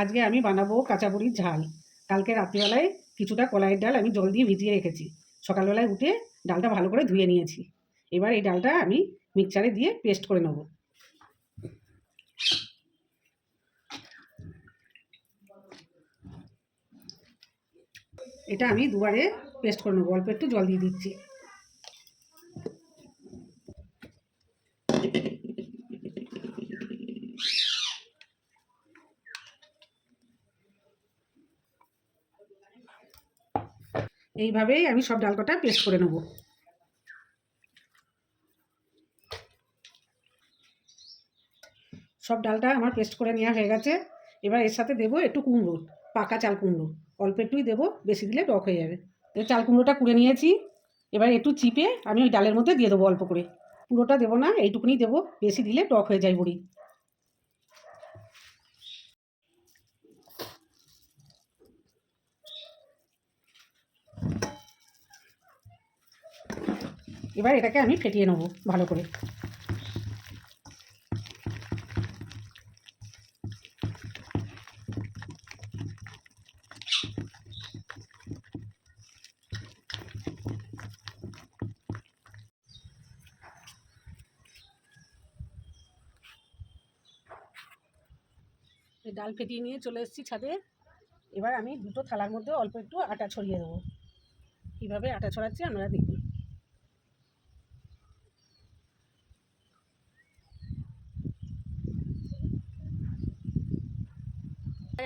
আজকে আমি বানাবো কাঁচা বড়ির ঝাল। কালকে রাত্রিবেলায় কিছুটা কলাইয়ের ডাল আমি জল দিয়ে ভিজিয়ে রেখেছি। সকালবেলায় উঠে ডালটা ভালো করে ধুয়ে নিয়েছি। এবার এই ডালটা আমি মিক্সচারে দিয়ে পেস্ট করে নেব। এটা আমি দুবারে পেস্ট করে নেবো। অল্প একটু জল দিয়ে দিচ্ছি। এইভাবেই আমি সব ডাল কটা পেস্ট করে নেব। সব ডালটা আমার পেস্ট করে নেওয়া হয়ে গেছে। এবার এর সাথে দেবো একটু কুমড়ো, পাকা চাল কুমড়ো। অল্প একটুই দেবো, বেশি দিলে টক হয়ে যাবে। এই চাল কুমড়োটা কুড়ে নিয়েছি। এবার একটু চিপে আমি ওই ডালের মধ্যে দিয়ে দেবো অল্প করে। পুরোটা দেবো না, এইটুকুনি দেবো, বেশি দিলে টক হয়ে যায় বড়ি। এবার এটাকে আমি ফেটিয়ে নেবো ভালো করে। ডাল ফেটিয়ে নিয়ে চলে এসেছি ছাদে। এবার আমি দুটো থালার মধ্যে অল্প একটু আটা ছড়িয়ে দেবো। কীভাবে আটা ছড়াচ্ছি আপনারা দেখুন।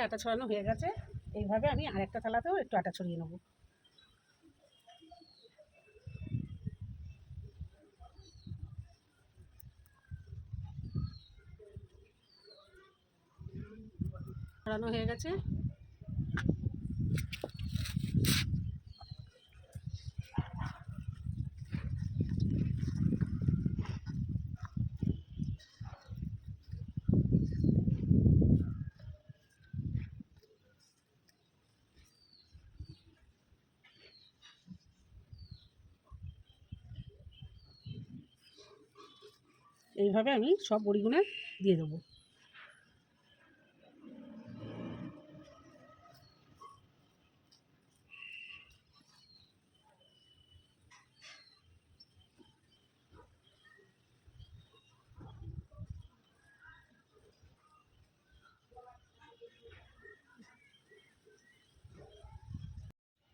আটা ছড়ানো হয়ে গেছে। এইভাবে আমি আরেকটা থালাতেও একটু আটা ছড়িয়ে নেবো। ছড়ানো হয়ে গেছে। এইভাবে আমি সব বড়িগুলো দিয়ে দেবো।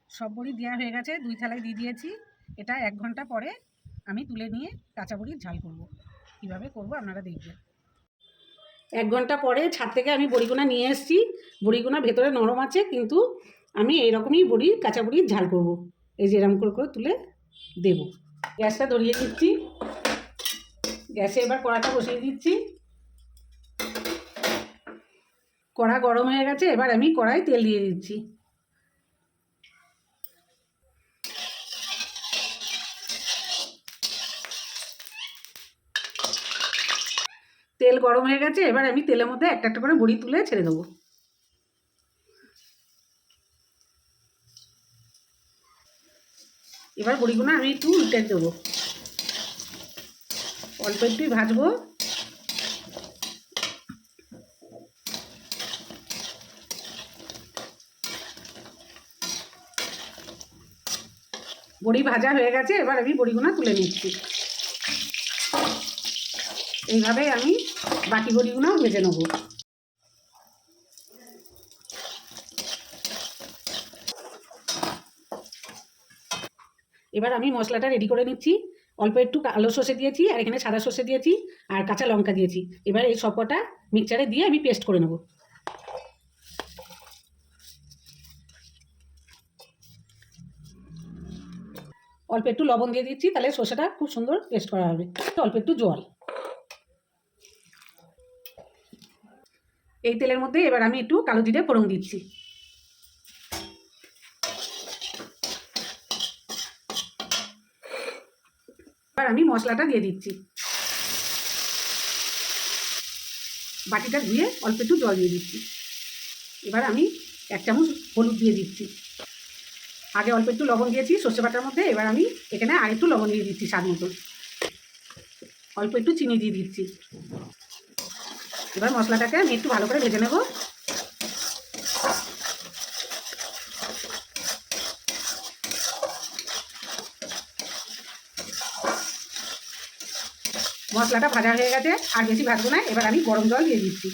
সব বড়ি দেওয়া হয়ে গেছে, 2 থালায় দিয়ে দিয়েছি। এটা 1 ঘন্টা পরে আমি তুলে নিয়ে কাঁচা বড়ির ঝাল করব। কীভাবে করব আপনারা দেখবেন। 1 ঘন্টা পরে ছাদ থেকে আমি বড়িগুনা নিয়ে এসেছি। বড়িগুনা ভেতরে নরম আছে, কিন্তু আমি এইরকমই বড়ি কাঁচা বড়ির ঝাল করব। এই যে এরকম করে করে তুলে দেব। গ্যাসটা ধরিয়ে দিচ্ছি। গ্যাসে এবার কড়াটা বসিয়ে দিচ্ছি। কড়া গরম হয়ে গেছে। এবার আমি কড়াই তেল দিয়ে দিচ্ছি। তেল গরম হয়ে গেছে। এবার আমি তেলের মধ্যে একটা একটা করে বড়ি তুলে ছেড়ে দেবো। এবার বড়িগুলো আমি একটু উল্টে দেবো। অল্প একটুই ভাজবো। বড়ি ভাজা হয়ে গেছে। এবার আমি বড়িগুলো তুলে নিচ্ছি। এইভাবে আমি বাকি বড়িগুলো ভেজে নেব। এবার আমি মশলাটা রেডি করে নিচ্ছি। অল্প একটু কালো সর্ষে দিয়েছি, আর এখানে সাদা সর্ষে দিয়েছি, আর কাঁচা লঙ্কা দিয়েছি। এবার এই সবকটা মিক্সচারে দিয়ে আমি পেস্ট করে নেব। অল্প একটু লবণ দিয়ে দিচ্ছি, তাহলে সর্ষেটা খুব সুন্দর পেস্ট করা হবে। অল্প একটু জল। এই তেলের মধ্যে এবার আমি একটু কালো জিরে ফোড়ন দিচ্ছি। এবার আমি মশলাটা দিয়ে দিচ্ছি। বাটিটা ধুয়ে অল্প একটু জল দিয়ে দিচ্ছি। এবার আমি 1 চামচ হলুদ দিয়ে দিচ্ছি। আগে অল্প একটু লবণ দিয়েছি সর্ষে বাটার মধ্যে। এবার আমি এখানে আর একটু লবণ দিয়ে দিচ্ছি স্বাদ মতন। অল্প একটু চিনি দিয়ে দিচ্ছি। এবার মশলাটাকে আমি একটু ভালো করে ভেজে নেব। মশলাটা ভাজা হয়ে গেছে, আর বেশি ভাজবো না। এবার আমি গরম জল দিয়ে দিচ্ছি।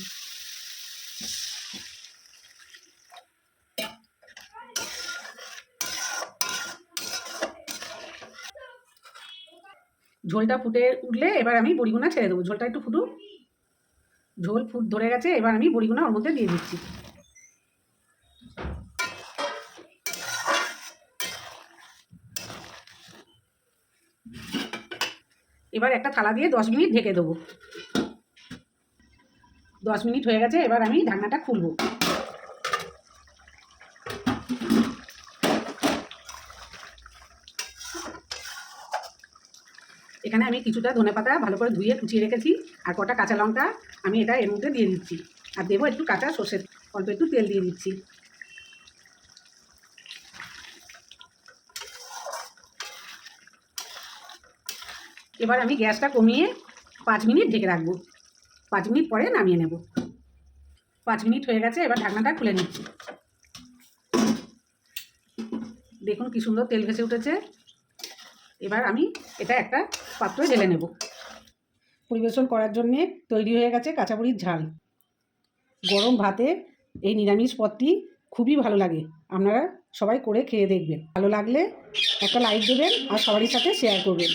ঝোলটা ফুটে উঠলে এবার আমি বড়িগুনা ছেড়ে দেবো। ঝোলটা একটু ফুটুক, ঝোল ফুট ধরে গেছে, এবার আমি বড়িগুনা ওর মধ্যে দিয়ে দিচ্ছি। এবার একটা থালা দিয়ে 10 মিনিট ঢেকে দেবো। 10 মিনিট হয়ে গেছে, এবার আমি ঢাকনাটা খুলবো। এখানে আমি কিছুটা ধনেপাতা ভালো করে ধুয়ে কুচিয়ে রেখেছি, আর কটা কাঁচা লঙ্কা আমি এটা এর মধ্যে দিয়ে দিচ্ছি। আর দেবো একটু কাঁচা সর্ষের, অল্প একটু তেল দিয়ে দিচ্ছি। এবার আমি গ্যাসটা কমিয়ে 5 মিনিট ঢেকে রাখবো। 5 মিনিট পরে নামিয়ে নেব। 5 মিনিট হয়ে গেছে, এবার ঢাকনাটা খুলে নিচ্ছি। দেখুন কি সুন্দর তেল ভেসে উঠেছে। এবার আমি এটা একটা পাত্রে ঢেলে নেব। পরিবেশন করার জন্যে তৈরি হয়ে গেছে কাঁচামরিচ ঝাল। গরম ভাতে এই নিরামিষ পদটি খুবই ভালো লাগে। আপনারা সবাই করে খেয়ে দেখবেন। ভালো লাগলে একটা লাইক দেবেন আর সবারই সাথে শেয়ার করবেন।